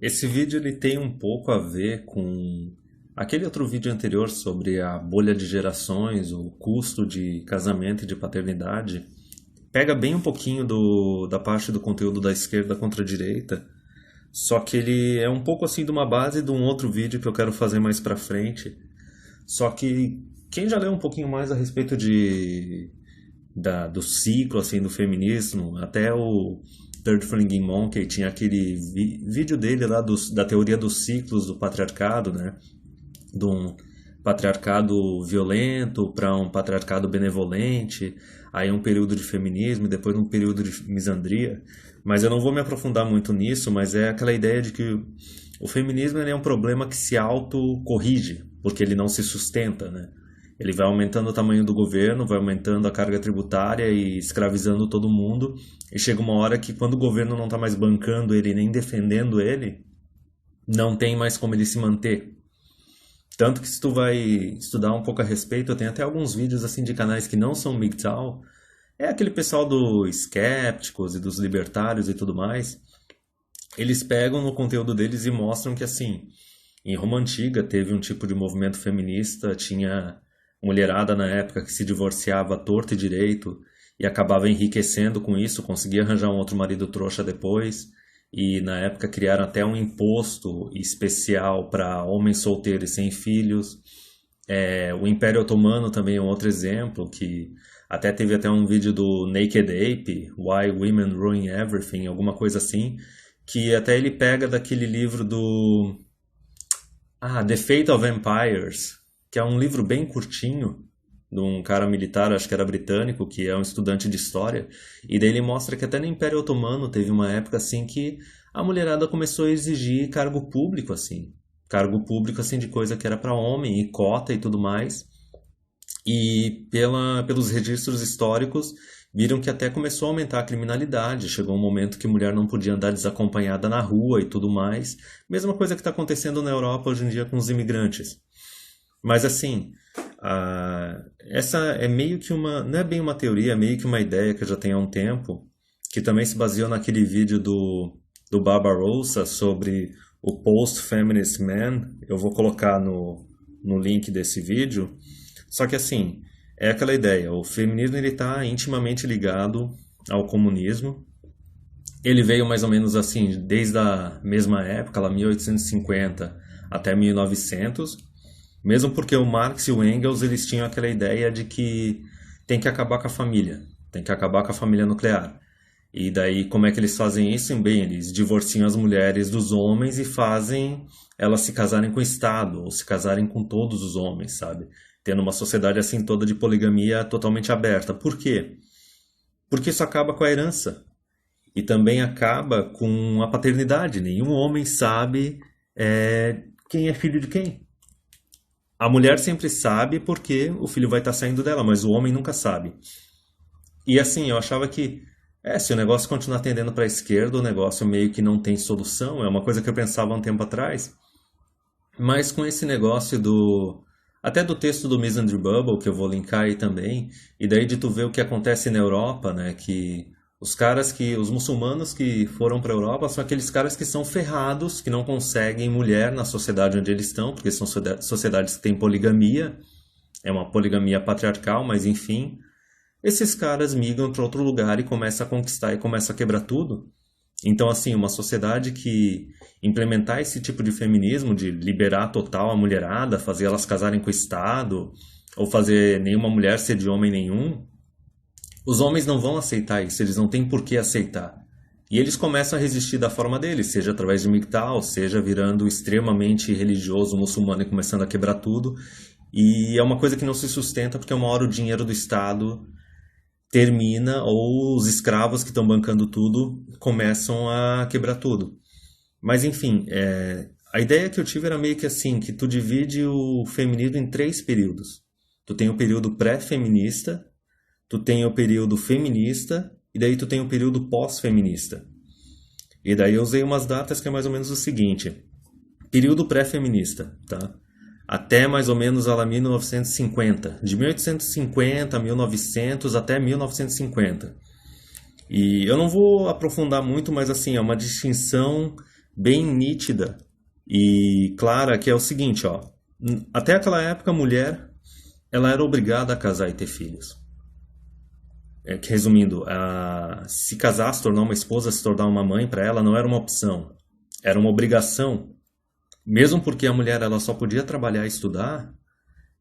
Esse vídeo ele tem um pouco a ver com aquele outro vídeo anterior sobre a bolha de gerações, o custo de casamento e de paternidade. Pega bem um pouquinho da parte do conteúdo da esquerda contra a direita, só que ele é um pouco assim de uma base de um outro vídeo que eu quero fazer mais pra frente. Só que quem já leu um pouquinho mais a respeito do ciclo assim do feminismo, até o Third Flying Monkey tinha aquele vídeo dele lá da teoria dos ciclos do patriarcado, né? De um patriarcado violento para um patriarcado benevolente, aí um período de feminismo, depois um período de misandria. Mas eu não vou me aprofundar muito nisso, mas é aquela ideia de que o feminismo ele é um problema que se autocorrige, porque ele não se sustenta, né? Ele vai aumentando o tamanho do governo, vai aumentando a carga tributária e escravizando todo mundo. E chega uma hora que quando o governo não está mais bancando ele nem defendendo ele, não tem mais como ele se manter. Tanto que se tu vai estudar um pouco a respeito, eu tenho até alguns vídeos assim de canais que não são MGTOW. É aquele pessoal dos escépticos e dos libertários e tudo mais. Eles pegam no conteúdo deles e mostram que assim, em Roma Antiga teve um tipo de movimento feminista, tinha mulherada na época que se divorciava à torto e direito e acabava enriquecendo com isso, conseguia arranjar um outro marido trouxa depois. E na época criaram até um imposto especial para homens solteiros e sem filhos. O Império Otomano também é um outro exemplo, que até teve até um vídeo do Naked Ape, Why Women Ruin Everything, alguma coisa assim, que até ele pega daquele livro do The Fate of Empires, que é um livro bem curtinho, de um cara militar, acho que era britânico, que é um estudante de história, e daí ele mostra que até no Império Otomano teve uma época assim que a mulherada começou a exigir cargo público assim de coisa que era para homem e cota e tudo mais. E pelos registros históricos viram que até começou a aumentar a criminalidade, chegou um momento que mulher não podia andar desacompanhada na rua e tudo mais. Mesma coisa que está acontecendo na Europa hoje em dia com os imigrantes. Mas assim, essa é meio que não é bem uma teoria, é meio que uma ideia que eu já tenho há um tempo, que também se baseou naquele vídeo do Barbarossa sobre o Post-Feminist Man. Eu vou colocar no link desse vídeo. Só que assim, é aquela ideia, o feminismo está intimamente ligado ao comunismo. Ele veio mais ou menos assim, desde a mesma época, lá 1850 até 1900. Mesmo porque o Marx e o Engels eles tinham aquela ideia de que tem que acabar com a família, tem que acabar com a família nuclear. E daí como é que eles fazem isso? Bem, eles divorciam as mulheres dos homens e fazem elas se casarem com o Estado, ou se casarem com todos os homens, sabe? Tendo uma sociedade assim toda de poligamia totalmente aberta. Por quê? Porque isso acaba com a herança. E também acaba com a paternidade. Nenhum homem sabe quem é filho de quem. A mulher sempre sabe porque o filho vai estar saindo dela, mas o homem nunca sabe. E assim, eu achava que se o negócio continuar tendendo para a esquerda, o negócio meio que não tem solução. É uma coisa que eu pensava há um tempo atrás. Mas com esse negócio até do texto do Misandry Bubble, que eu vou linkar aí também, e daí de tu ver o que acontece na Europa, né, que os muçulmanos que foram para a Europa são aqueles caras que são ferrados, que não conseguem mulher na sociedade onde eles estão, porque são sociedades que têm poligamia, é uma poligamia patriarcal, mas enfim, esses caras migram para outro lugar e começam a conquistar e começam a quebrar tudo. Então, assim, uma sociedade que implementar esse tipo de feminismo, de liberar total a mulherada, fazer elas casarem com o Estado, ou fazer nenhuma mulher ser de homem nenhum, os homens não vão aceitar isso, eles não têm por que aceitar. E eles começam a resistir da forma deles, seja através de MGTOW, seja virando extremamente religioso muçulmano e começando a quebrar tudo. E é uma coisa que não se sustenta porque uma hora o dinheiro do Estado termina ou os escravos que estão bancando tudo começam a quebrar tudo. Mas enfim, a ideia que eu tive era meio que assim, que tu divide o feminismo em 3 períodos. Tu tem o período pré-feminista, tu tem o período feminista e daí tu tem o período pós-feminista. E daí eu usei umas datas que é mais ou menos o seguinte. Período pré-feminista, tá? Até mais ou menos lá 1950. De 1850 a 1900 até 1950. E eu não vou aprofundar muito, mas assim, é uma distinção bem nítida e clara, que é o seguinte, ó. Até aquela época a mulher ela era obrigada a casar e ter filhos. Resumindo, se casar, se tornar uma esposa, se tornar uma mãe, para ela não era uma opção, era uma obrigação. Mesmo porque a mulher ela só podia trabalhar e estudar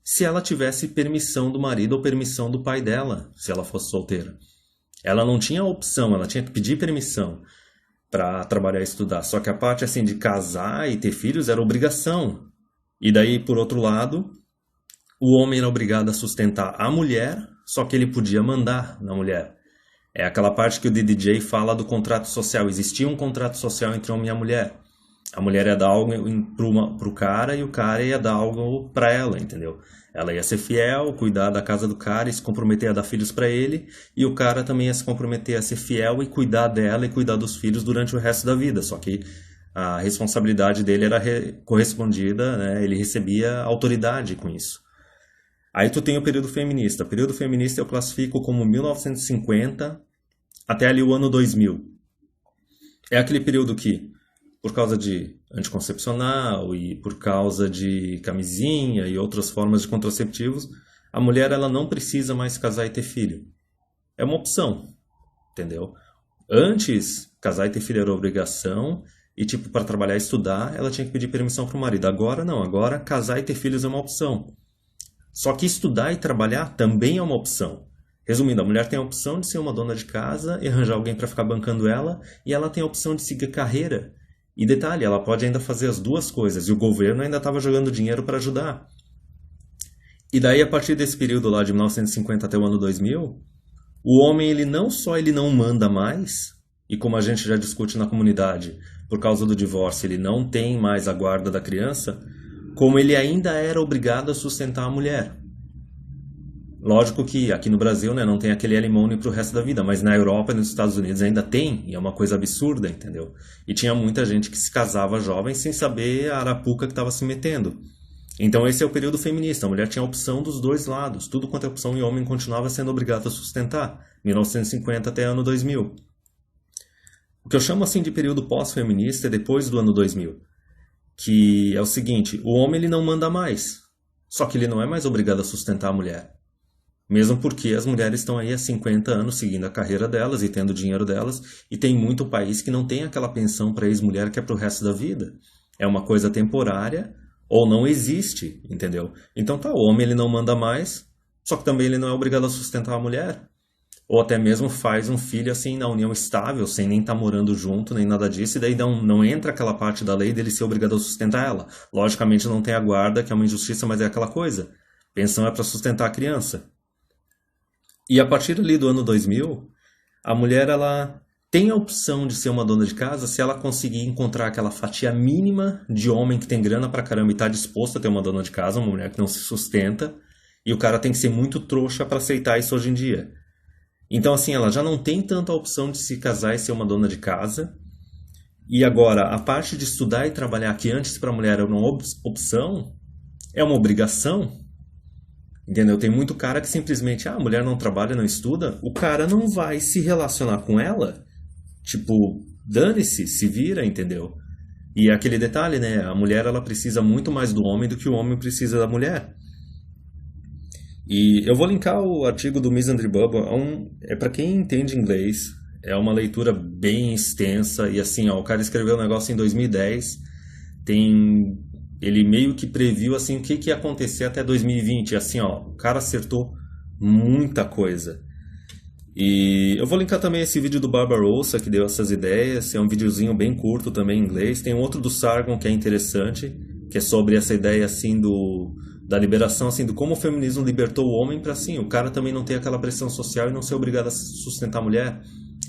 se ela tivesse permissão do marido ou permissão do pai dela, se ela fosse solteira. Ela não tinha opção, ela tinha que pedir permissão para trabalhar e estudar. Só que a parte assim de casar e ter filhos era obrigação. E daí, por outro lado, o homem era obrigado a sustentar a mulher, só que ele podia mandar na mulher. É aquela parte que o DDJ fala do contrato social. Existia um contrato social entre homem e a mulher. A mulher ia dar algo pro cara e o cara ia dar algo para ela, entendeu? Ela ia ser fiel, cuidar da casa do cara e se comprometer a dar filhos para ele. E o cara também ia se comprometer a ser fiel e cuidar dela e cuidar dos filhos durante o resto da vida. Só que a responsabilidade dele era correspondida, né? Ele recebia autoridade com isso. Aí tu tem o período feminista. O período feminista eu classifico como 1950 até ali o ano 2000. É aquele período que, por causa de anticoncepcional e por causa de camisinha e outras formas de contraceptivos, a mulher ela não precisa mais casar e ter filho. É uma opção, entendeu? Antes, casar e ter filho era obrigação e, tipo, para trabalhar e estudar, ela tinha que pedir permissão para o marido. Agora não, agora casar e ter filhos é uma opção. Só que estudar e trabalhar também é uma opção. Resumindo, a mulher tem a opção de ser uma dona de casa e arranjar alguém para ficar bancando ela, e ela tem a opção de seguir carreira. E detalhe, ela pode ainda fazer as duas coisas, e o governo ainda estava jogando dinheiro para ajudar. E daí, a partir desse período lá de 1950 até o ano 2000, o homem ele não só ele não manda mais, e como a gente já discute na comunidade, por causa do divórcio, ele não tem mais a guarda da criança, como ele ainda era obrigado a sustentar a mulher. Lógico que aqui no Brasil, né, não tem aquele alimônio para o resto da vida, mas na Europa e nos Estados Unidos ainda tem, e é uma coisa absurda, entendeu? E tinha muita gente que se casava jovem sem saber a arapuca que estava se metendo. Então esse é o período feminista, a mulher tinha a opção dos dois lados, tudo quanto é opção e o homem continuava sendo obrigado a sustentar, 1950 até ano 2000. O que eu chamo assim de período pós-feminista é depois do ano 2000. Que é o seguinte, o homem ele não manda mais, só que ele não é mais obrigado a sustentar a mulher. Mesmo porque as mulheres estão aí há 50 anos seguindo a carreira delas e tendo o dinheiro delas, e tem muito país que não tem aquela pensão para ex-mulher que é para o resto da vida. É uma coisa temporária ou não existe, entendeu? Então tá, o homem ele não manda mais, só que também ele não é obrigado a sustentar a mulher. Ou até mesmo faz um filho assim na união estável, sem nem estar morando junto, nem nada disso, e daí não entra aquela parte da lei dele ser obrigado a sustentar ela. Logicamente não tem a guarda, que é uma injustiça, mas é aquela coisa. Pensão é para sustentar a criança. E a partir ali do ano 2000, a mulher ela tem a opção de ser uma dona de casa se ela conseguir encontrar aquela fatia mínima de homem que tem grana pra caramba e está disposto a ter uma dona de casa, uma mulher que não se sustenta, e o cara tem que ser muito trouxa para aceitar isso hoje em dia. Então, assim, ela já não tem tanta opção de se casar e ser uma dona de casa. E agora, a parte de estudar e trabalhar, que antes para a mulher era uma opção, é uma obrigação. Entendeu? Tem muito cara que simplesmente, a mulher não trabalha, não estuda, o cara não vai se relacionar com ela. Tipo, dane-se, se vira, entendeu? E é aquele detalhe, né? A mulher, ela precisa muito mais do homem do que o homem precisa da mulher. E eu vou linkar o artigo do Misandry Bubble, é para quem entende inglês, é uma leitura bem extensa, e assim, ó, o cara escreveu um negócio em 2010, ele meio que previu assim, o que ia acontecer até 2020, assim, ó, o cara acertou muita coisa. E eu vou linkar também esse vídeo do Barbarossa, que deu essas ideias, é um videozinho bem curto também em inglês, tem outro do Sargon que é interessante, que é sobre essa ideia assim da liberação, assim, do como o feminismo libertou o homem para assim, o cara também não ter aquela pressão social e não ser obrigado a sustentar a mulher.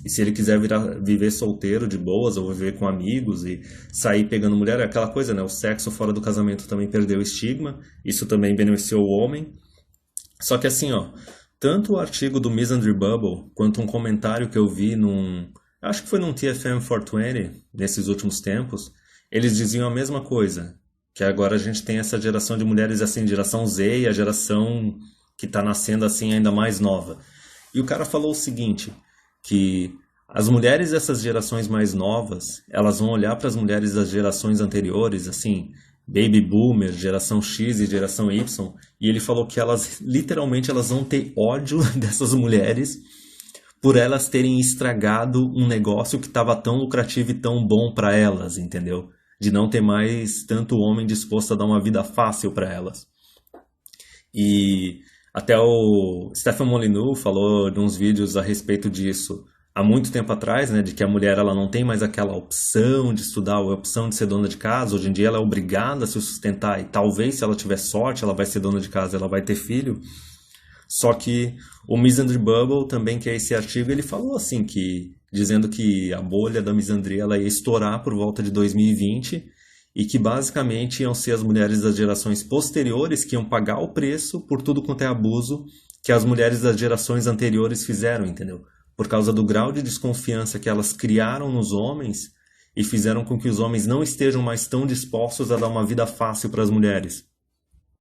E se ele quiser viver solteiro de boas ou viver com amigos e sair pegando mulher, é aquela coisa, né? O sexo fora do casamento também perdeu o estigma, isso também beneficiou o homem. Só que assim, ó, tanto o artigo do Misandry Bubble quanto um comentário que eu vi acho que foi num TFM 420 nesses últimos tempos, eles diziam a mesma coisa. Que agora a gente tem essa geração de mulheres assim, geração Z e a geração que está nascendo assim ainda mais nova. E o cara falou o seguinte, que as mulheres dessas gerações mais novas, elas vão olhar para as mulheres das gerações anteriores, assim, Baby Boomer, geração X e geração Y, e ele falou que elas, literalmente, elas vão ter ódio dessas mulheres por elas terem estragado um negócio que estava tão lucrativo e tão bom para elas, entendeu? De não ter mais tanto homem disposto a dar uma vida fácil para elas. E até o Stefan Molyneux falou de uns vídeos a respeito disso há muito tempo atrás, né, de que a mulher ela não tem mais aquela opção de estudar, a opção de ser dona de casa. Hoje em dia ela é obrigada a se sustentar e talvez, se ela tiver sorte, ela vai ser dona de casa, ela vai ter filho. Só que o Misandry Bubble também, que é esse artigo, ele falou assim que dizendo que a bolha da misandria ela ia estourar por volta de 2020 e que basicamente iam ser as mulheres das gerações posteriores que iam pagar o preço por tudo quanto é abuso que as mulheres das gerações anteriores fizeram, entendeu? Por causa do grau de desconfiança que elas criaram nos homens e fizeram com que os homens não estejam mais tão dispostos a dar uma vida fácil para as mulheres.